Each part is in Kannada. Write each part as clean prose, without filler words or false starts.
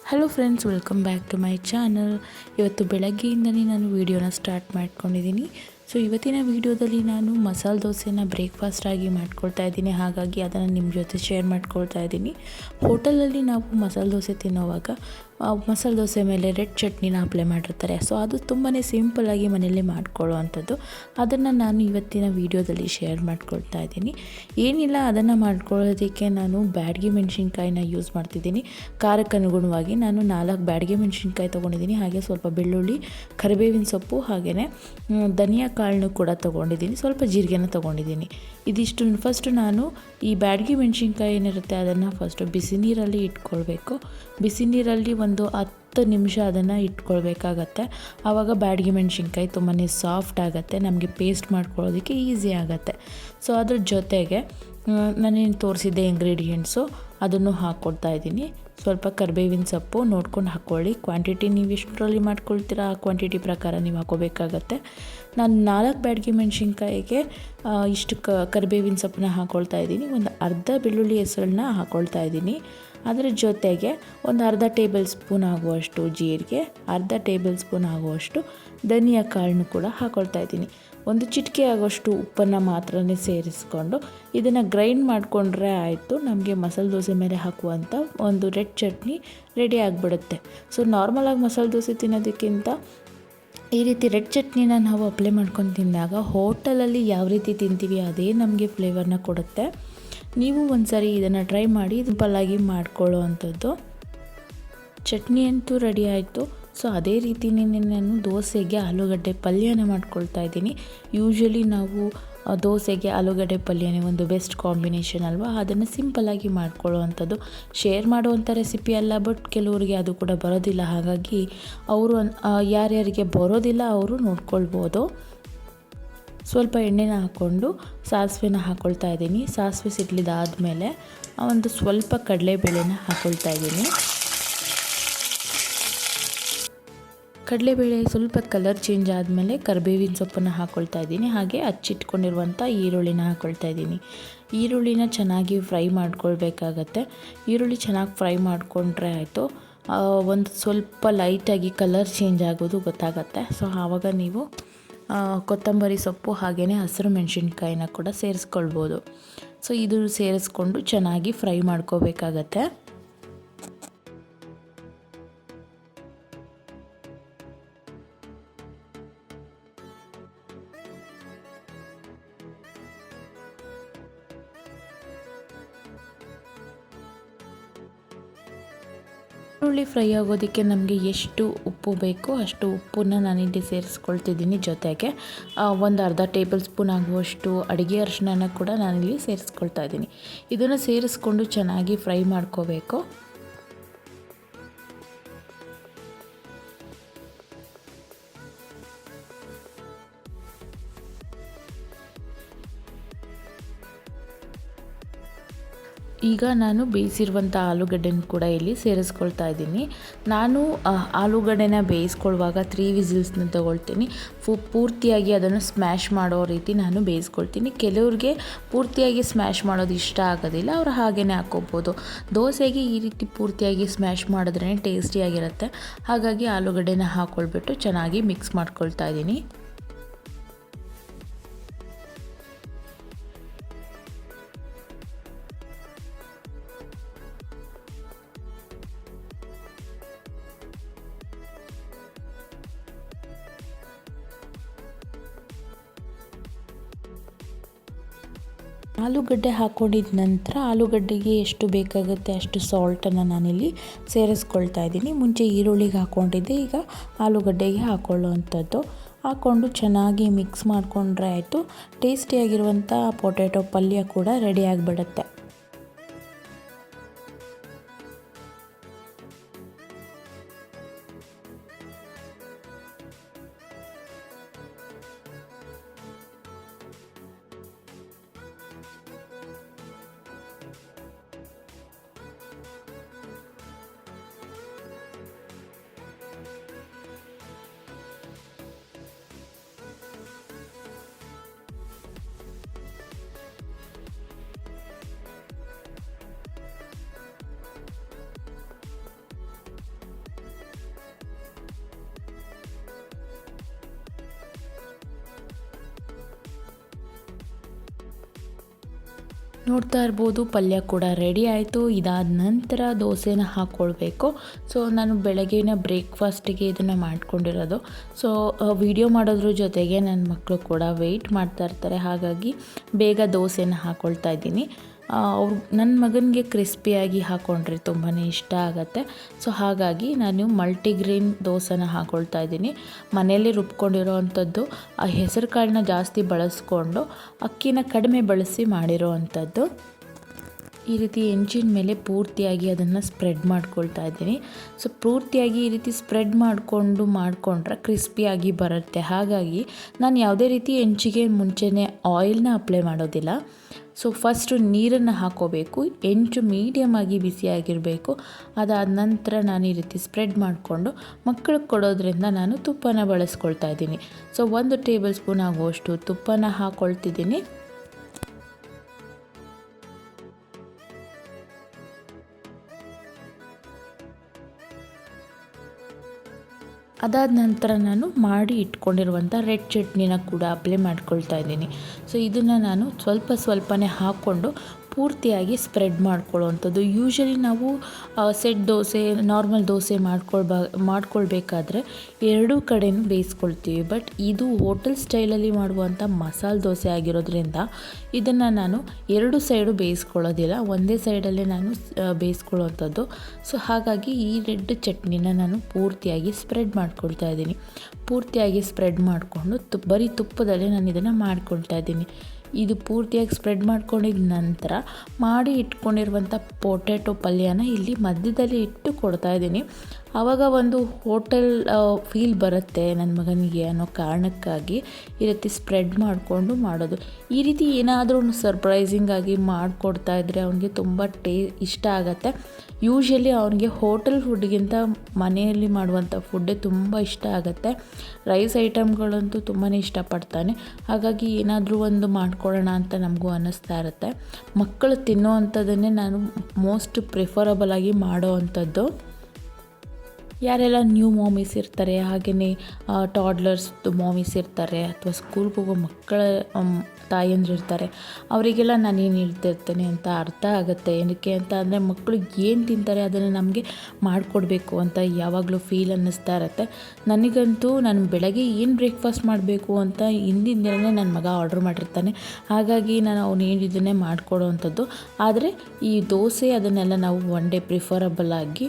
Hello friends, welcome back to my channel. ಇವತ್ತು ಬೆಳಗ್ಗೆಯಿಂದನೇ ನಾನು ವೀಡಿಯೋನ ಸ್ಟಾರ್ಟ್ ಮಾಡ್ಕೊಂಡಿದ್ದೀನಿ. ಸೊ ಇವತ್ತಿನ ವೀಡಿಯೋದಲ್ಲಿ ನಾನು ಮಸಾಲೆ ದೋಸೆನ ಬ್ರೇಕ್ಫಾಸ್ಟ್ ಆಗಿ ಮಾಡ್ಕೊಳ್ತಾ ಇದ್ದೀನಿ. ಹಾಗಾಗಿ ಅದನ್ನು ನಿಮ್ಮ ಜೊತೆ ಶೇರ್ ಮಾಡ್ಕೊಳ್ತಾ ಇದ್ದೀನಿ. ಹೋಟೆಲಲ್ಲಿ ನಾವು ಮಸಾಲೆ ದೋಸೆ ತಿನ್ನೋವಾಗ ಮಸಾಲೆ ದೋಸೆ ಮೇಲೆ ರೆಡ್ ಚಟ್ನಿನ ಅಪ್ಲೈ ಮಾಡಿರ್ತಾರೆ. ಸೊ ಅದು ತುಂಬಾ ಸಿಂಪಲ್ಲಾಗಿ ಮನೆಯಲ್ಲೇ ಮಾಡ್ಕೊಳ್ಳೋ ಅಂಥದ್ದು. ಅದನ್ನು ನಾನು ಇವತ್ತಿನ ವೀಡಿಯೋದಲ್ಲಿ ಶೇರ್ ಮಾಡ್ಕೊಳ್ತಾ ಇದ್ದೀನಿ. ಏನಿಲ್ಲ, ಅದನ್ನು ಮಾಡ್ಕೊಳ್ಳೋದಕ್ಕೆ ನಾನು ಬ್ಯಾಡಗಿ ಮೆಣಸಿನ್ಕಾಯಿನ ಯೂಸ್ ಮಾಡ್ತಿದ್ದೀನಿ. ಖಾರಕ್ಕೆ ಅನುಗುಣವಾಗಿ ನಾನು 4 ಬ್ಯಾಡಗಿ ಮೆಣಸಿನ್ಕಾಯಿ ತೊಗೊಂಡಿದ್ದೀನಿ. ಹಾಗೆ ಸ್ವಲ್ಪ ಬೆಳ್ಳುಳ್ಳಿ, ಕರಿಬೇವಿನ ಸೊಪ್ಪು, ಹಾಗೆಯೇ ಧನಿಯಾ ಕಾಳನ್ನು ಕೂಡ ತೊಗೊಂಡಿದ್ದೀನಿ. ಸ್ವಲ್ಪ ಜೀರಿಗೆನ ತೊಗೊಂಡಿದ್ದೀನಿ. ಇದಿಷ್ಟು ಫಸ್ಟು ನಾನು ಈ ಬ್ಯಾಡಗಿ ಮೆಣಸಿನ್ಕಾಯಿ ಏನಿರುತ್ತೆ ಅದನ್ನು ಫಸ್ಟು ಬಿಸಿ ನೀರಲ್ಲಿ ಇಟ್ಕೊಳ್ಬೇಕು. ಬಿಸಿ ನೀರಲ್ಲಿ ಒಂದು 10 ನಿಮಿಷ ಅದನ್ನು ಇಟ್ಕೊಳ್ಬೇಕಾಗತ್ತೆ. ಆವಾಗ ಬ್ಯಾಡಗಿ ಮೆಣಸಿನ್ಕಾಯಿ ತುಂಬಾ ಸಾಫ್ಟ್ ಆಗುತ್ತೆ, ನಮಗೆ ಪೇಸ್ಟ್ ಮಾಡ್ಕೊಳ್ಳೋದಕ್ಕೆ ಈಸಿ ಆಗುತ್ತೆ. ಸೊ ಅದ್ರ ಜೊತೆಗೆ ನಾನೇನು ತೋರಿಸಿದ್ದೆ ಇಂಗ್ರೀಡಿಯೆಂಟ್ಸು ಅದನ್ನು ಹಾಕ್ಕೊಡ್ತಾ ಇದ್ದೀನಿ. ಸ್ವಲ್ಪ ಕರಿಬೇವಿನ ಸೊಪ್ಪು ನೋಡ್ಕೊಂಡು ಹಾಕ್ಕೊಳ್ಳಿ. ಕ್ವಾಂಟಿಟಿ ನೀವು ಎಷ್ಟರಲ್ಲಿ ಮಾಡ್ಕೊಳ್ತೀರಾ ಆ ಕ್ವಾಂಟಿಟಿ ಪ್ರಕಾರ ನೀವು ಹಾಕೋಬೇಕಾಗತ್ತೆ. ನಾನು 4 ಬ್ಯಾಡಗಿ ಮೆಣಸಿನ್ಕಾಯಿಗೆ ಇಷ್ಟು ಕರಿಬೇವಿನ ಸೊಪ್ಪನ್ನ ಹಾಕ್ಕೊಳ್ತಾ ಇದ್ದೀನಿ. ಒಂದು ಅರ್ಧ ಬೆಳ್ಳುಳ್ಳಿ ಹೆಸರನ್ನ ಹಾಕ್ಕೊಳ್ತಾ ಇದ್ದೀನಿ. ಅದರ ಜೊತೆಗೆ ಒಂದು ಅರ್ಧ ಟೇಬಲ್ ಸ್ಪೂನ್ ಆಗುವಷ್ಟು ಜೀರಿಗೆ, ಅರ್ಧ ಟೇಬಲ್ ಸ್ಪೂನ್ ಆಗುವಷ್ಟು ಧನಿಯಾ ಕಾಳನ್ನು ಕೂಡ ಹಾಕ್ಕೊಳ್ತಾ ಇದ್ದೀನಿ. ಒಂದು ಚಿಟಿಕೆ ಆಗೋಷ್ಟು ಉಪ್ಪನ್ನು ಮಾತ್ರ ಸೇರಿಸ್ಕೊಂಡು ಇದನ್ನು ಗ್ರೈಂಡ್ ಮಾಡಿಕೊಂಡ್ರೆ ಆಯಿತು. ನಮಗೆ ಮಸಾಲೆ ದೋಸೆ ಮೇಲೆ ಹಾಕುವಂಥ ಒಂದು ರೆಡ್ ಚಟ್ನಿ ರೆಡಿ ಆಗಿಬಿಡುತ್ತೆ. ಸೊ ನಾರ್ಮಲಾಗಿ ಮಸಾಲೆ ದೋಸೆ ತಿನ್ನೋದಕ್ಕಿಂತ ಈ ರೀತಿ ರೆಡ್ ಚಟ್ನಿನ ನಾವು ಅಪ್ಲೈ ಮಾಡ್ಕೊಂಡು ತಿಂದಾಗ ಹೋಟೆಲಲ್ಲಿ ಯಾವ ರೀತಿ ತಿಂತೀವಿ ಅದೇ ನಮಗೆ ಫ್ಲೇವರ್ನ ಕೊಡುತ್ತೆ. ನೀವು ಒಂದು ಸಾರಿ ಇದನ್ನು ಟ್ರೈ ಮಾಡಿ, ಸಿಂಪಲ್ಲಾಗಿ ಮಾಡ್ಕೊಳ್ಳೋ ಅಂಥದ್ದು. ಚಟ್ನಿ ಅಂತೂ ರೆಡಿ ಆಯಿತು. ಸೊ ಅದೇ ರೀತಿಯೇ ನಾನು ದೋಸೆಗೆ ಆಲೂಗಡ್ಡೆ ಪಲ್ಯನ ಮಾಡ್ಕೊಳ್ತಾ ಇದ್ದೀನಿ. ಯೂಶ್ವಲಿ ನಾವು ದೋಸೆಗೆ ಆಲೂಗಡ್ಡೆ ಪಲ್ಯನೇ ಒಂದು ಬೆಸ್ಟ್ ಕಾಂಬಿನೇಷನ್ ಅಲ್ವಾ. ಅದನ್ನು ಸಿಂಪಲ್ಲಾಗಿ ಮಾಡ್ಕೊಳ್ಳೋ ಅಂಥದ್ದು. ಶೇರ್ ಮಾಡುವಂಥ ರೆಸಿಪಿ ಅಲ್ಲ, ಬಟ್ ಕೆಲವರಿಗೆ ಅದು ಕೂಡ ಬರೋದಿಲ್ಲ. ಹಾಗಾಗಿ ಅವರು ಯಾರ್ಯಾರಿಗೆ ಬರೋದಿಲ್ಲ ಅವರು ನೋಡ್ಕೊಳ್ಬೋದು. ಸ್ವಲ್ಪ ಎಣ್ಣೆನ ಹಾಕ್ಕೊಂಡು ಸಾಸಿವೆನ ಹಾಕ್ಕೊಳ್ತಾ ಇದ್ದೀನಿ. ಸಾಸಿವೆ ಸಿಡ್ಲಿದಾದಮೇಲೆ ಒಂದು ಸ್ವಲ್ಪ ಕಡಲೆಬೇಳೆನ ಹಾಕ್ಕೊಳ್ತಾ ಇದ್ದೀನಿ. ಕಡಲೆಬೇಳೆ ಸ್ವಲ್ಪ ಕಲರ್ ಚೇಂಜ್ ಆದಮೇಲೆ ಕರಿಬೇವಿನ ಸೊಪ್ಪನ್ನು ಹಾಕ್ಕೊಳ್ತಾ ಇದ್ದೀನಿ. ಹಾಗೆ ಹಚ್ಚಿಟ್ಕೊಂಡಿರುವಂಥ ಈರುಳ್ಳಿನ ಹಾಕ್ಕೊಳ್ತಾ ಇದ್ದೀನಿ. ಈರುಳ್ಳಿನ ಚೆನ್ನಾಗಿ ಫ್ರೈ ಮಾಡ್ಕೊಳ್ಬೇಕಾಗತ್ತೆ. ಈರುಳ್ಳಿ ಚೆನ್ನಾಗಿ ಫ್ರೈ ಮಾಡಿಕೊಂಡ್ರೆ ಆಯಿತು. ಒಂದು ಸ್ವಲ್ಪ ಲೈಟಾಗಿ ಕಲರ್ ಚೇಂಜ್ ಆಗೋದು ಗೊತ್ತಾಗತ್ತೆ. ಸೊ ಆವಾಗ ನೀವು ಕೊತ್ತಂಬರಿ ಸೊಪ್ಪು ಹಾಗೆಯೇ ಹಸಿರು ಮೆಣಸಿನ್ಕಾಯಿನ ಕೂಡ ಸೇರಿಸ್ಕೊಳ್ಬೋದು. ಸೊ ಇದು ಸೇರಿಸ್ಕೊಂಡು ಚೆನ್ನಾಗಿ ಫ್ರೈ ಮಾಡ್ಕೋಬೇಕಾಗತ್ತೆ. ಈರುಳ್ಳಿ ಫ್ರೈ ಆಗೋದಕ್ಕೆ ನಮಗೆ ಎಷ್ಟು ಉಪ್ಪು ಬೇಕೋ ಅಷ್ಟು ಉಪ್ಪನ್ನು ನಾನಿಲ್ಲಿ ಸೇರಿಸ್ಕೊಳ್ತಿದ್ದೀನಿ. ಜೊತೆಗೆ ಒಂದು ಅರ್ಧ ಟೇಬಲ್ ಸ್ಪೂನ್ ಆಗುವಷ್ಟು ಅಡುಗೆ ಅರಿಶಿನ ಕೂಡ ನಾನಿಲ್ಲಿ ಸೇರಿಸ್ಕೊಳ್ತಾ ಇದ್ದೀನಿ. ಇದನ್ನು ಸೇರಿಸ್ಕೊಂಡು ಚೆನ್ನಾಗಿ ಫ್ರೈ ಮಾಡ್ಕೋಬೇಕು. ಈಗ ನಾನು ಬೇಯಿಸಿರುವಂಥ ಆಲೂಗಡ್ಡೆನ ಕೂಡ ಇಲ್ಲಿ ಸೇರಿಸ್ಕೊಳ್ತಾ ಇದ್ದೀನಿ. ನಾನು ಆಲೂಗಡ್ಡೆನ ಬೇಯಿಸ್ಕೊಳ್ಳುವಾಗ 3 ವಿಸಿಲ್ಸ್ನ ತೊಗೊಳ್ತೀನಿ. ಪೂರ್ತಿಯಾಗಿ ಅದನ್ನು ಸ್ಮ್ಯಾಶ್ ಮಾಡೋ ರೀತಿ ನಾನು ಬೇಯಿಸ್ಕೊಳ್ತೀನಿ. ಕೆಲವ್ರಿಗೆ ಪೂರ್ತಿಯಾಗಿ ಸ್ಮ್ಯಾಶ್ ಮಾಡೋದು ಇಷ್ಟ ಆಗೋದಿಲ್ಲ, ಅವರು ಹಾಗೇ ಹಾಕ್ಕೋಬೋದು. ದೋಸೆಗೆ ಈ ರೀತಿ ಪೂರ್ತಿಯಾಗಿ ಸ್ಮ್ಯಾಶ್ ಮಾಡಿದ್ರೇ ಟೇಸ್ಟಿಯಾಗಿರುತ್ತೆ. ಹಾಗಾಗಿ ಆಲೂಗಡ್ಡೆನ ಹಾಕ್ಕೊಳ್ಬಿಟ್ಟು ಚೆನ್ನಾಗಿ ಮಿಕ್ಸ್ ಮಾಡ್ಕೊಳ್ತಾ ಇದ್ದೀನಿ. ಆಲೂಗಡ್ಡೆ ಹಾಕ್ಕೊಂಡಿದ್ದ ನಂತರ ಆಲೂಗಡ್ಡೆಗೆ ಎಷ್ಟು ಬೇಕಾಗುತ್ತೆ ಅಷ್ಟು ಸಾಲ್ಟನ್ನು ನಾನಿಲ್ಲಿ ಸೇರಿಸ್ಕೊಳ್ತಾ ಇದ್ದೀನಿ. ಮುಂಚೆ ಈರುಳ್ಳಿಗೆ ಹಾಕ್ಕೊಂಡಿದ್ದೆ, ಈಗ ಆಲೂಗಡ್ಡೆಗೆ ಹಾಕ್ಕೊಳ್ಳೋ ಅಂಥದ್ದು. ಹಾಕ್ಕೊಂಡು ಚೆನ್ನಾಗಿ ಮಿಕ್ಸ್ ಮಾಡಿಕೊಂಡ್ರೆ ಆಯಿತು. ಟೇಸ್ಟಿಯಾಗಿರುವಂಥ ಪೊಟ್ಯಾಟೊ ಪಲ್ಯ ಕೂಡ ರೆಡಿ ಆಗಿಬಿಡುತ್ತೆ. ನೋಡ್ತಾ ಇರ್ಬೋದು ಪಲ್ಯ ಕೂಡ ರೆಡಿ ಆಯಿತು. ಇದಾದ ನಂತರ ದೋಸೆನ ಹಾಕ್ಕೊಳ್ಬೇಕು. ಸೊ ನಾನು ಬೆಳಗ್ಗಿನ ಬ್ರೇಕ್ಫಾಸ್ಟಿಗೆ ಇದನ್ನು ಮಾಡ್ಕೊಂಡಿರೋದು. ಸೊ ವಿಡಿಯೋ ಮಾಡೋದ್ರ ಜೊತೆಗೆ ನನ್ನ ಮಕ್ಕಳು ಕೂಡ ವೆಯ್ಟ್ ಮಾಡ್ತಾ ಇರ್ತಾರೆ, ಹಾಗಾಗಿ ಬೇಗ ದೋಸೆನ ಹಾಕ್ಕೊಳ್ತಾ ಇದ್ದೀನಿ. ನನ್ನ ಮಗನಿಗೆ ಕ್ರಿಸ್ಪಿಯಾಗಿ ಹಾಕ್ಕೊಂಡ್ರೆ ತುಂಬಾ ಇಷ್ಟ ಆಗುತ್ತೆ. ಸೊ ಹಾಗಾಗಿ ನಾನು ಮಲ್ಟಿಗ್ರೇನ್ ದೋಸೆನ ಹಾಕ್ಕೊಳ್ತಾ ಇದ್ದೀನಿ. ಮನೆಯಲ್ಲೇ ರುಬ್ಕೊಂಡಿರೋ ಅಂಥದ್ದು, ಆ ಹೆಸರು ಕಾಳನ್ನ ಜಾಸ್ತಿ ಬಳಸ್ಕೊಂಡು ಅಕ್ಕಿನ ಕಡಿಮೆ ಬಳಸಿ ಮಾಡಿರೋ ಅಂಥದ್ದು. ಈ ರೀತಿ ಹೆಂಚಿನ ಮೇಲೆ ಪೂರ್ತಿಯಾಗಿ ಅದನ್ನು ಸ್ಪ್ರೆಡ್ ಮಾಡ್ಕೊಳ್ತಾ ಇದ್ದೀನಿ. ಸೊ ಪೂರ್ತಿಯಾಗಿ ಈ ರೀತಿ ಸ್ಪ್ರೆಡ್ ಮಾಡಿಕೊಂಡ್ರೆ ಕ್ರಿಸ್ಪಿಯಾಗಿ ಬರುತ್ತೆ. ಹಾಗಾಗಿ ನಾನು ಯಾವುದೇ ರೀತಿ ಹೆಂಚಿಗೆ ಮುಂಚೆನೇ ಆಯಿಲ್ನ ಅಪ್ಲೈ ಮಾಡೋದಿಲ್ಲ. ಸೊ ಫಸ್ಟು ನೀರನ್ನು ಹಾಕ್ಕೋಬೇಕು, ಹೆಂಚು ಮೀಡಿಯಮ್ ಆಗಿ ಬಿಸಿಯಾಗಿರಬೇಕು. ಅದಾದ ನಂತರ ನಾನು ಈ ರೀತಿ ಸ್ಪ್ರೆಡ್ ಮಾಡಿಕೊಂಡು ಮಕ್ಕಳಿಗೆ ಕೊಡೋದ್ರಿಂದ ನಾನು ತುಪ್ಪನ ಬಳಸ್ಕೊಳ್ತಾ ಇದ್ದೀನಿ. ಸೊ 1 ಟೇಬಲ್ ಸ್ಪೂನ್ ಆಗುವಷ್ಟು ತುಪ್ಪನ ಹಾಕ್ಕೊಳ್ತಿದ್ದೀನಿ. ಅದಾದ ನಂತರ ನಾನು ಮಾಡಿ ಇಟ್ಕೊಂಡಿರುವಂಥ ರೆಡ್ ಚಟ್ನಿನ ಕೂಡ ಅಪ್ಲೈ ಮಾಡ್ಕೊಳ್ತಾ ಇದ್ದೀನಿ. ಸೊ ಇದನ್ನು ನಾನು ಸ್ವಲ್ಪನೇ ಹಾಕ್ಕೊಂಡು ಪೂರ್ತಿಯಾಗಿ ಸ್ಪ್ರೆಡ್ ಮಾಡ್ಕೊಳ್ಳೋವಂಥದ್ದು. ಯೂಶಲಿ ನಾವು ಸೆಟ್ ದೋಸೆ, ನಾರ್ಮಲ್ ದೋಸೆ ಮಾಡ್ಕೊಳ್ಬೇಕಾದ್ರೆ ಎರಡೂ ಕಡೆನೂ ಬೇಯಿಸ್ಕೊಳ್ತೀವಿ. ಬಟ್ ಇದು ಹೋಟೆಲ್ ಸ್ಟೈಲಲ್ಲಿ ಮಾಡುವಂಥ ಮಸಾಲೆ ದೋಸೆ ಆಗಿರೋದ್ರಿಂದ ಇದನ್ನು ನಾನು ಎರಡು ಸೈಡು ಬೇಯಿಸ್ಕೊಳ್ಳೋದಿಲ್ಲ, ಒಂದೇ ಸೈಡಲ್ಲೇ ನಾನು ಬೇಯಿಸ್ಕೊಳ್ಳೋವಂಥದ್ದು. ಸೊ ಹಾಗಾಗಿ ಈ ರೆಡ್ ಚಟ್ನಿನ ನಾನು ಪೂರ್ತಿಯಾಗಿ ಸ್ಪ್ರೆಡ್ ಮಾಡ್ಕೊಳ್ತಾ ಇದ್ದೀನಿ. ಪೂರ್ತಿಯಾಗಿ ಸ್ಪ್ರೆಡ್ ಮಾಡಿಕೊಂಡು ಬರೀ ತುಪ್ಪದಲ್ಲೇ ನಾನು ಇದನ್ನು ಮಾಡ್ಕೊಳ್ತಾ ಇದ್ದೀನಿ. ಇದು ಪೂರ್ತಿಯಾಗಿ ಸ್ಪ್ರೆಡ್ ಮಾಡ್ಕೊಂಡಿದ ನಂತರ ಮಾಡಿ ಇಟ್ಕೊಂಡಿರುವಂಥ ಪೊಟ್ಯಾಟೊ ಪಲ್ಯನ ಇಲ್ಲಿ ಮಧ್ಯದಲ್ಲಿ ಇಟ್ಟು ಕೊಡ್ತಾಯಿದ್ದೀನಿ. ಆವಾಗ ಒಂದು ಹೋಟೆಲ್ ಫೀಲ್ ಬರುತ್ತೆ ನನ್ನ ಮಗನಿಗೆ ಅನ್ನೋ ಕಾರಣಕ್ಕಾಗಿ ಈ ರೀತಿ ಸ್ಪ್ರೆಡ್ ಮಾಡಿಕೊಂಡು ಮಾಡೋದು. ಈ ರೀತಿ ಏನಾದರೂ ಸರ್ಪ್ರೈಸಿಂಗಾಗಿ ಮಾಡಿಕೊಡ್ತಾ ಇದ್ದರೆ ಅವನಿಗೆ ತುಂಬ ಇಷ್ಟ ಆಗುತ್ತೆ. ಯೂಶಲಿ ಅವನಿಗೆ ಹೋಟೆಲ್ ಫುಡ್ಗಿಂತ ಮನೆಯಲ್ಲಿ ಮಾಡುವಂಥ ಫುಡ್ಡೇ ತುಂಬ ಇಷ್ಟ ಆಗುತ್ತೆ. ರೈಸ್ ಐಟಮ್ಗಳಂತೂ ತುಂಬಾ ಇಷ್ಟಪಡ್ತಾನೆ. ಹಾಗಾಗಿ ಏನಾದರೂ ಒಂದು ಮಾಡಿಕೊಡೋಣ ಅಂತ ನಮಗೂ ಅನ್ನಿಸ್ತಾ ಇರುತ್ತೆ. ಮಕ್ಕಳು ತಿನ್ನೋ ಅಂಥದ್ದನ್ನೇ ನಾನು ಮೋಸ್ಟ್ ಪ್ರಿಫರಬಲ್ ಆಗಿ ಮಾಡೋ ಅಂಥದ್ದು. ಯಾರೆಲ್ಲ ನ್ಯೂ ಮಾಮೀಸ್ ಇರ್ತಾರೆ, ಹಾಗೆಯೇ ಟಾಡ್ಲರ್ಸ್ ಮಾಮೀಸ್ ಇರ್ತಾರೆ, ಅಥವಾ ಸ್ಕೂಲ್ಗೆ ಹೋಗೋ ಮಕ್ಕಳ ತಾಯಂದಿರಿರ್ತಾರೆ, ಅವರಿಗೆಲ್ಲ ನಾನು ಏನು ಹೇಳ್ತಿರ್ತೇನೆ ಅಂತ ಅರ್ಥ ಆಗುತ್ತೆ. ಏನಕ್ಕೆ ಅಂತ ಅಂದರೆ ಮಕ್ಕಳು ಏನು ತಿಂತಾರೆ ಅದನ್ನು ನಮಗೆ ಮಾಡಿಕೊಡ್ಬೇಕು ಅಂತ ಯಾವಾಗಲೂ ಫೀಲ್ ಅನ್ನಿಸ್ತಾ ಇರುತ್ತೆ. ನನಗಂತೂ ನಾನು ಬೆಳಗ್ಗೆ ಏನು ಬ್ರೇಕ್ಫಾಸ್ಟ್ ಮಾಡಬೇಕು ಅಂತ ಹಿಂದಿನ ದಿನವೇ ನನ್ನ ಮಗ ಆರ್ಡ್ರ್ ಮಾಡಿರ್ತಾನೆ. ಹಾಗಾಗಿ ನಾನು ಅವ್ನು ಹೇಳಿದ್ದನ್ನೇ ಮಾಡಿಕೊಡೋ ಅಂಥದ್ದು. ಆದರೆ ಈ ದೋಸೆ ಅದನ್ನೆಲ್ಲ ನಾವು ಒನ್ ಡೇ ಪ್ರಿಫರಬಲ್ ಆಗಿ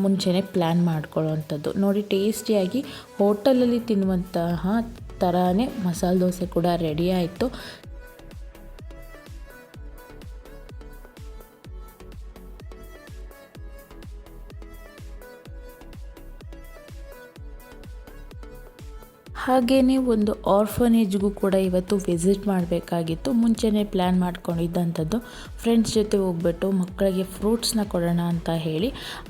ಮುಂಚೆನೇ ಪ್ಲ್ಯಾನ್ ಮಾಡ್ಕೊಳ್ಳೋವಂಥದ್ದು. ನೋಡಿ, ಟೇಸ್ಟಿಯಾಗಿ ಹೋಟೆಲಲ್ಲಿ ತಿನ್ನುವಂತಹ ಥರನೇ ಮಸಾಲೆ ದೋಸೆ ಕೂಡ ರೆಡಿ ಆಯಿತು. ಹಾಗೆಯೇ ಒಂದು ಆರ್ಫನೇಜ್ಗೂ ಕೂಡ ಇವತ್ತು ವಿಸಿಟ್ ಮಾಡಬೇಕಾಗಿತ್ತು. ಮುಂಚೆನೇ ಪ್ಲ್ಯಾನ್ ಮಾಡ್ಕೊಂಡಿದ್ದಂಥದ್ದು. ಫ್ರೆಂಡ್ಸ್ ಜೊತೆ ಹೋಗ್ಬಿಟ್ಟು ಮಕ್ಕಳಿಗೆ ಫ್ರೂಟ್ಸ್ನ ಕೊಡೋಣ ಅಂತ ಹೇಳಿ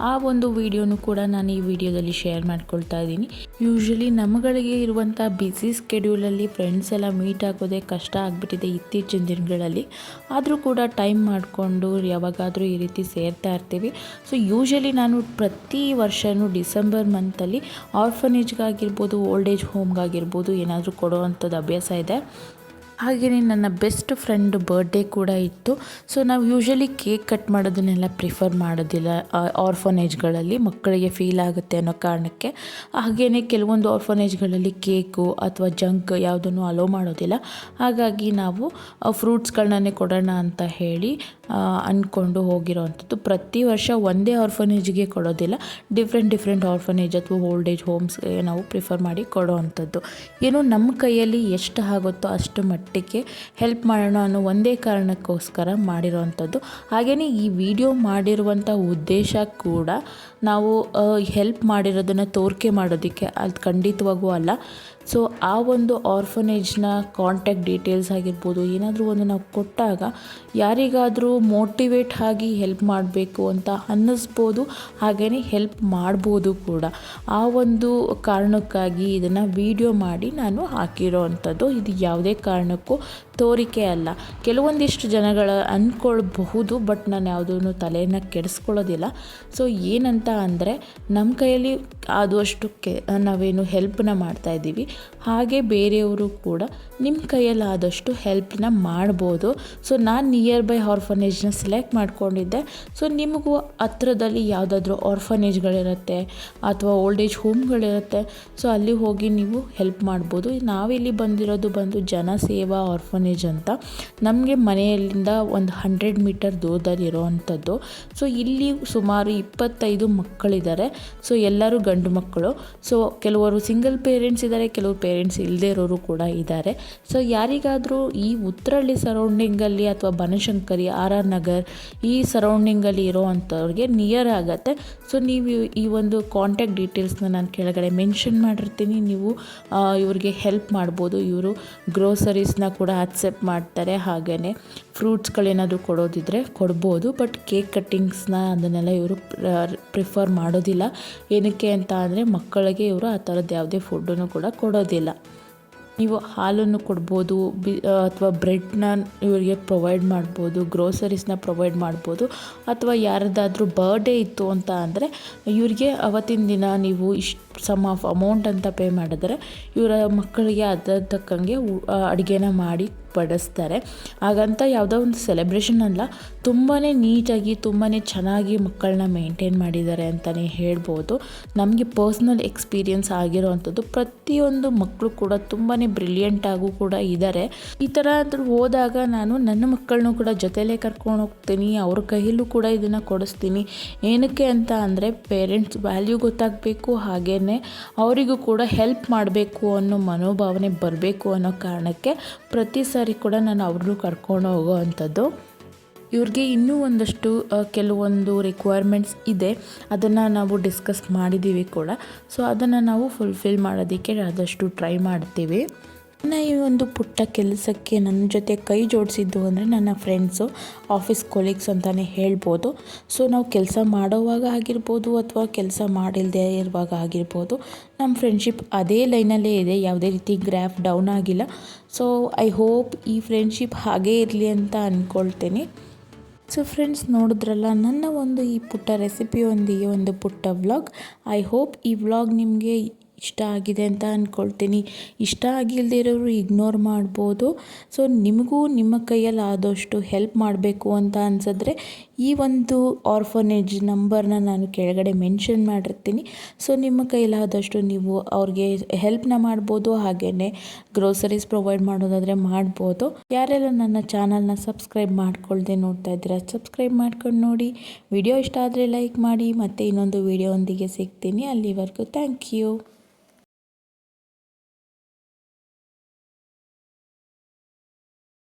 ಆ ಒಂದು ವಿಡಿಯೋನು ಕೂಡ ನಾನು ಈ ವಿಡಿಯೋದಲ್ಲಿ ಶೇರ್ ಮಾಡ್ಕೊಳ್ತಾ ಇದ್ದೀನಿ. ಯೂಶ್ವಲಿ ನಮ್ಮಗಳಿಗೆ ಇರುವಂಥ ಬ್ಯುಸಿ ಸ್ಕೆಡ್ಯೂಲಲ್ಲಿ ಫ್ರೆಂಡ್ಸ್ ಎಲ್ಲ ಮೀಟ್ ಆಗೋದೇ ಕಷ್ಟ ಆಗಿಬಿಟ್ಟಿದೆ ಇತ್ತೀಚಿನ ದಿನಗಳಲ್ಲಿ. ಆದರೂ ಕೂಡ ಟೈಮ್ ಮಾಡಿಕೊಂಡು ಯಾವಾಗಾದರೂ ಈ ರೀತಿ ಸೇರ್ತಾ ಇರ್ತೀವಿ. ಸೊ ಯೂಶ್ವಲಿ ನಾನು ಪ್ರತಿ ವರ್ಷವೂ ಡಿಸೆಂಬರ್ ಮಂತಲ್ಲಿ ಆರ್ಫನೇಜ್ಗಾಗಿರ್ಬೋದು, ಓಲ್ಡ್ ಏಜ್ ಹೋಮ್ಗಾಗಿರ್ಬೋದು ಏನಾದರೂ ಕೊಡುವಂಥದ್ದು ಅಭ್ಯಾಸ ಇದೆ. ಹಾಗೆಯೇ ನನ್ನ ಬೆಸ್ಟ್ ಫ್ರೆಂಡ್ ಬರ್ಡೇ ಕೂಡ ಇತ್ತು. ಸೊ ನಾವು ಯೂಶ್ವಲಿ ಕೇಕ್ ಕಟ್ ಮಾಡೋದನ್ನೆಲ್ಲ ಪ್ರಿಫರ್ ಮಾಡೋದಿಲ್ಲ ಆರ್ಫನೇಜ್ಗಳಲ್ಲಿ, ಮಕ್ಕಳಿಗೆ ಫೀಲ್ ಆಗುತ್ತೆ ಅನ್ನೋ ಕಾರಣಕ್ಕೆ. ಹಾಗೆಯೇ ಕೆಲವೊಂದು ಆರ್ಫನೇಜ್ಗಳಲ್ಲಿ ಕೇಕು ಅಥವಾ ಜಂಕ್ ಯಾವುದನ್ನು ಅಲೋ ಮಾಡೋದಿಲ್ಲ. ಹಾಗಾಗಿ ನಾವು ಫ್ರೂಟ್ಸ್ಗಳನ್ನೇ ಕೊಡೋಣ ಅಂತ ಹೇಳಿ ಅಂದ್ಕೊಂಡು ಹೋಗಿರೋವಂಥದ್ದು. ಪ್ರತಿ ವರ್ಷ ಒಂದೇ ಆರ್ಫನೇಜ್ಗೆ ಕೊಡೋದಿಲ್ಲ, ಡಿಫ್ರೆಂಟ್ ಆರ್ಫನೇಜ್ ಅಥವಾ ಓಲ್ಡ್ ಏಜ್ ಹೋಮ್ಸ್ಗೆ ನಾವು ಪ್ರಿಫರ್ ಮಾಡಿ ಕೊಡೋವಂಥದ್ದು. ಏನೋ ನಮ್ಮ ಕೈಯಲ್ಲಿ ಎಷ್ಟು ಆಗುತ್ತೋ ಅಷ್ಟು ಮಟ್ಟಿಗೆ ಹೆಲ್ಪ್ ಮಾಡೋಣ ಅನ್ನೋ ಒಂದೇ ಕಾರಣಕ್ಕೋಸ್ಕರ ಮಾಡಿರೋವಂಥದ್ದು. ಹಾಗೆಯೇ ಈ ವಿಡಿಯೋ ಮಾಡಿರುವಂಥ ಉದ್ದೇಶ ಕೂಡ ನಾವು ಹೆಲ್ಪ್ ಮಾಡಿರೋದನ್ನು ತೋರಿಕೆ ಮಾಡೋದಕ್ಕೆ ಅದು ಖಂಡಿತವಾಗೂ ಅಲ್ಲ. ಸೊ ಆ ಒಂದು ಆರ್ಫನೇಜ್ನ ಕಾಂಟ್ಯಾಕ್ಟ್ ಡೀಟೇಲ್ಸ್ ಆಗಿರ್ಬೋದು, ಏನಾದರೂ ಒಂದು ನಾವು ಕೊಟ್ಟಾಗ ಯಾರಿಗಾದರೂ ಮೋಟಿವೇಟ್ ಆಗಿ ಹೆಲ್ಪ್ ಮಾಡಬೇಕು ಅಂತ ಅನ್ನಿಸ್ಬೋದು, ಹಾಗೆಯೇ ಹೆಲ್ಪ್ ಮಾಡ್ಬೋದು ಕೂಡ. ಆ ಒಂದು ಕಾರಣಕ್ಕಾಗಿ ಇದನ್ನು ವಿಡಿಯೋ ಮಾಡಿ ನಾನು ಹಾಕಿರೋ ಅಂಥದ್ದು. ಇದು ಯಾವುದೇ ಕಾರಣಕ್ಕೂ ತೋರಿಕೆ ಅಲ್ಲ. ಕೆಲವೊಂದಿಷ್ಟು ಜನಗಳ ಅಂದ್ಕೊಳ್ಬಹುದು, ಬಟ್ ನಾನು ಯಾವುದೂ ತಲೆಯನ್ನು ಕೆಡಿಸ್ಕೊಳ್ಳೋದಿಲ್ಲ. ಸೊ ಏನಂತ ಅಂದರೆ ನಮ್ಮ ಕೈಯಲ್ಲಿ ಆದಷ್ಟು ನಾವೇನು ಹೆಲ್ಪನ್ನ ಮಾಡ್ತಾಯಿದ್ದೀವಿ. ಹಾಗೆ ಬೇರೆಯವರು ಕೂಡ ನಿಮ್ಮ ಕೈಯಲ್ಲಾದಷ್ಟು ಹೆಲ್ಪ್ನ ಮಾಡ್ಬೋದು. ಸೊ ನಾನು ನಿಯರ್ ಬೈ ಆರ್ಫನೇಜ್ನ ಸೆಲೆಕ್ಟ್ ಮಾಡ್ಕೊಂಡಿದ್ದೆ. ಸೊ ನಿಮಗೂ ಹತ್ರದಲ್ಲಿ ಯಾವುದಾದ್ರೂ ಆರ್ಫನೇಜ್ಗಳಿರುತ್ತೆ ಅಥವಾ ಓಲ್ಡ್ ಏಜ್ ಹೋಮ್ಗಳಿರುತ್ತೆ. ಸೊ ಅಲ್ಲಿ ಹೋಗಿ ನೀವು ಹೆಲ್ಪ್ ಮಾಡ್ಬೋದು. ನಾವಿಲ್ಲಿ ಬಂದು ಜನಸೇವಾ ಆರ್ಫನೇಜ್ ಅಂತ ನಮಗೆ ಮನೆಯಲ್ಲಿಂದ ಒಂದು 100 ಮೀಟರ್ ದೂರದಲ್ಲಿರೋವಂಥದ್ದು. ಸೊ ಇಲ್ಲಿ ಸುಮಾರು 25 ಮಕ್ಕಳಿದ್ದಾರೆ. ಸೊ ಎಲ್ಲರೂ ಗಂಡು ಮಕ್ಕಳು. ಸೊ ಕೆಲವರು ಸಿಂಗಲ್ ಪೇರೆಂಟ್ಸ್ ಇದ್ದಾರೆ, ಕೆಲವರು ಪೇರೆಂಟ್ಸ್ ಇಲ್ಲದೇ ಇರೋರು ಕೂಡ ಇದ್ದಾರೆ. ಸೊ ಯಾರಿಗಾದರೂ ಈ ಉತ್ತರಹಳ್ಳಿ ಸರೌಂಡಿಂಗಲ್ಲಿ ಅಥವಾ ಬನಶಂಕರಿ, RR ನಗರ್ ಈ ಸರೌಂಡಿಂಗಲ್ಲಿ ಇರೋವಂಥವ್ರಿಗೆ ನಿಯರ್ ಆಗುತ್ತೆ. ಸೊ ನೀವು ಈ ಒಂದು ಕಾಂಟ್ಯಾಕ್ಟ್ ಡೀಟೇಲ್ಸ್ನ ನಾನು ಕೆಳಗಡೆ ಮೆನ್ಷನ್ ಮಾಡಿರ್ತೀನಿ. ನೀವು ಇವ್ರಿಗೆ ಹೆಲ್ಪ್ ಮಾಡ್ಬೋದು. ಇವರು ಗ್ರೋಸರೀಸ್ನ ಕೂಡ ಅಕ್ಸೆಪ್ಟ್ ಮಾಡ್ತಾರೆ. ಹಾಗೆಯೇ ಫ್ರೂಟ್ಸ್ಗಳೇನಾದರೂ ಕೊಡೋದಿದ್ದರೆ ಕೊಡ್ಬೋದು. ಬಟ್ ಕೇಕ್ ಕಟ್ಟಿಂಗ್ಸ್ನ ಅದನ್ನೆಲ್ಲ ಇವರು ಪ್ರಿಫರ್ ಮಾಡೋದಿಲ್ಲ. ಏನಕ್ಕೆ ಅಂತ ಅಂದರೆ ಮಕ್ಕಳಿಗೆ ಇವರು ಆ ಥರದ್ದು ಯಾವುದೇ ಫುಡ್ಡನ್ನು ಕೂಡ ಕೊಡೋದಿಲ್ಲ. ನೀವು ಹಾಲನ್ನು ಕೊಡ್ಬೋದು, ಅಥವಾ ಬ್ರೆಡ್ನ ಇವರಿಗೆ ಪ್ರೊವೈಡ್ ಮಾಡ್ಬೋದು, ಗ್ರೋಸರೀಸ್ನ ಪ್ರೊವೈಡ್ ಮಾಡ್ಬೋದು. ಅಥವಾ ಯಾರದ್ದಾದರೂ ಬರ್ಡೇ ಇತ್ತು ಅಂತ ಅಂದರೆ ಇವರಿಗೆ ಅವತ್ತಿನ ದಿನ ನೀವು ಇಷ್ಟು ಸಮ್ ಆಫ್ ಅಮೌಂಟ್ ಅಂತ ಪೇ ಮಾಡಿದ್ರೆ ಇವರ ಮಕ್ಕಳಿಗೆ ಅದರ ತಕ್ಕಂಗೆ ಅಡುಗೆನ ಮಾಡಿ ಬಡಿಸ್ತಾರೆ. ಹಾಗಂತ ಯಾವುದೋ ಒಂದು ಸೆಲೆಬ್ರೇಷನ್ ಅಲ್ಲ, ತುಂಬಾ ನೀಟಾಗಿ ತುಂಬಾ ಚೆನ್ನಾಗಿ ಮಕ್ಕಳನ್ನ ಮೇಂಟೈನ್ ಮಾಡಿದ್ದಾರೆ ಅಂತಲೇ ಹೇಳ್ಬೋದು. ನಮಗೆ ಪರ್ಸ್ನಲ್ ಎಕ್ಸ್ಪೀರಿಯನ್ಸ್ ಆಗಿರೋವಂಥದ್ದು. ಪ್ರತಿಯೊಂದು ಮಕ್ಕಳು ಕೂಡ ತುಂಬಾ ಬ್ರಿಲಿಯಂಟಾಗೂ ಕೂಡ ಇದ್ದಾರೆ. ಈ ಥರ ಹೋದಾಗ ನಾನು ನನ್ನ ಮಕ್ಕಳನ್ನೂ ಕೂಡ ಜೊತೆಲೇ ಕರ್ಕೊಂಡು ಹೋಗ್ತೀನಿ. ಅವ್ರ ಕೈಯಲ್ಲೂ ಕೂಡ ಇದನ್ನು ಕೊಡಿಸ್ತೀನಿ. ಏನಕ್ಕೆ ಅಂತ ಅಂದರೆ ಪೇರೆಂಟ್ಸ್ ವ್ಯಾಲ್ಯೂ ಗೊತ್ತಾಗಬೇಕು, ಹಾಗೇ ಅವರಿಗೂ ಕೂಡ ಹೆಲ್ಪ್ ಮಾಡಬೇಕು ಅನ್ನೋ ಮನೋಭಾವನೆ ಬರಬೇಕು ಅನ್ನೋ ಕಾರಣಕ್ಕೆ ಪ್ರತಿ ಸಾರಿ ಕೂಡ ನಾನು ಅವ್ರನ್ನೂ ಕರ್ಕೊಂಡು ಹೋಗೋ ಅಂಥದ್ದು. ಇವ್ರಿಗೆ ಇನ್ನೂ ಒಂದಷ್ಟು ಕೆಲವೊಂದು ರಿಕ್ವೈರ್ಮೆಂಟ್ಸ್ ಇದೆ. ಅದನ್ನು ನಾವು ಡಿಸ್ಕಸ್ ಮಾಡಿದ್ದೀವಿ ಕೂಡ. ಸೊ ಅದನ್ನು ನಾವು ಫುಲ್ಫಿಲ್ ಮಾಡೋದಕ್ಕೆ ಆದಷ್ಟು ಟ್ರೈ ಮಾಡ್ತೀವಿ. ನನ್ನ ಈ ಒಂದು ಪುಟ್ಟ ಕೆಲಸಕ್ಕೆ ನನ್ನ ಜೊತೆ ಕೈ ಜೋಡಿಸಿದ್ದು ಅಂದರೆ ನನ್ನ ಫ್ರೆಂಡ್ಸು, ಆಫೀಸ್ ಕೊಲೀಗ್ಸ್ ಅಂತಲೇ ಹೇಳ್ಬೋದು. ಸೊ ನಾವು ಕೆಲಸ ಮಾಡೋವಾಗ ಆಗಿರ್ಬೋದು ಅಥವಾ ಕೆಲಸ ಮಾಡಿಲ್ಲದೆ ಇರುವಾಗ ಆಗಿರ್ಬೋದು, ನಮ್ಮ ಫ್ರೆಂಡ್ಶಿಪ್ ಅದೇ ಲೈನಲ್ಲೇ ಇದೆ. ಯಾವುದೇ ರೀತಿ ಗ್ರಾಫ್ ಡೌನ್ ಆಗಿಲ್ಲ. ಸೊ ಐ ಹೋಪ್ ಈ ಫ್ರೆಂಡ್ಶಿಪ್ ಹಾಗೇ ಇರಲಿ ಅಂತ ಅಂದ್ಕೊಳ್ತೀನಿ. ಸೊ ಫ್ರೆಂಡ್ಸ್, ನೋಡಿದ್ರಲ್ಲ ನನ್ನ ಒಂದು ಈ ಪುಟ್ಟ ರೆಸಿಪಿಯೊಂದಿಗೆ ಒಂದು ಪುಟ್ಟ ವ್ಲಾಗ್. ಐ ಹೋಪ್ ಈ ವ್ಲಾಗ್ ನಿಮಗೆ ಇಷ್ಟ ಆಗಿದೆ ಅಂತ ಅಂದ್ಕೊಳ್ತೀನಿ. ಇಷ್ಟ ಆಗಿಲ್ಲದೆ ಇರೋರು ಇಗ್ನೋರ್ ಮಾಡ್ಬೋದು. ಸೊ ನಿಮಗೂ ನಿಮ್ಮ ಕೈಯಲ್ಲಿ ಆದಷ್ಟು ಹೆಲ್ಪ್ ಮಾಡಬೇಕು ಅಂತ ಅನಿಸಿದ್ರೆ ಈ ಒಂದು ಆರ್ಫನೇಜ್ ನಂಬರ್ನ ನಾನು ಕೆಳಗಡೆ ಮೆನ್ಷನ್ ಮಾಡಿರ್ತೀನಿ. ಸೊ ನಿಮ್ಮ ಕೈಲಾದಷ್ಟು ನೀವು ಅವ್ರಿಗೆ ಹೆಲ್ಪ್ನ ಮಾಡ್ಬೋದು. ಹಾಗೆಯೇ ಗ್ರೋಸರೀಸ್ ಪ್ರೊವೈಡ್ ಮಾಡೋದಾದರೆ ಮಾಡ್ಬೋದು. ಯಾರೆಲ್ಲ ನನ್ನ ಚಾನಲ್ನ ಸಬ್ಸ್ಕ್ರೈಬ್ ಮಾಡ್ಕೊಳ್ದೆ ನೋಡ್ತಾ ಇದ್ದೀರಾ, ಸಬ್ಸ್ಕ್ರೈಬ್ ಮಾಡ್ಕೊಂಡು ನೋಡಿ. ವಿಡಿಯೋ ಇಷ್ಟ ಆದರೆ ಲೈಕ್ ಮಾಡಿ. ಮತ್ತು ಇನ್ನೊಂದು ವಿಡಿಯೋ ಒಂದಿಗೆ ಸಿಗ್ತೀನಿ. ಅಲ್ಲಿವರೆಗೂ ಥ್ಯಾಂಕ್ ಯು.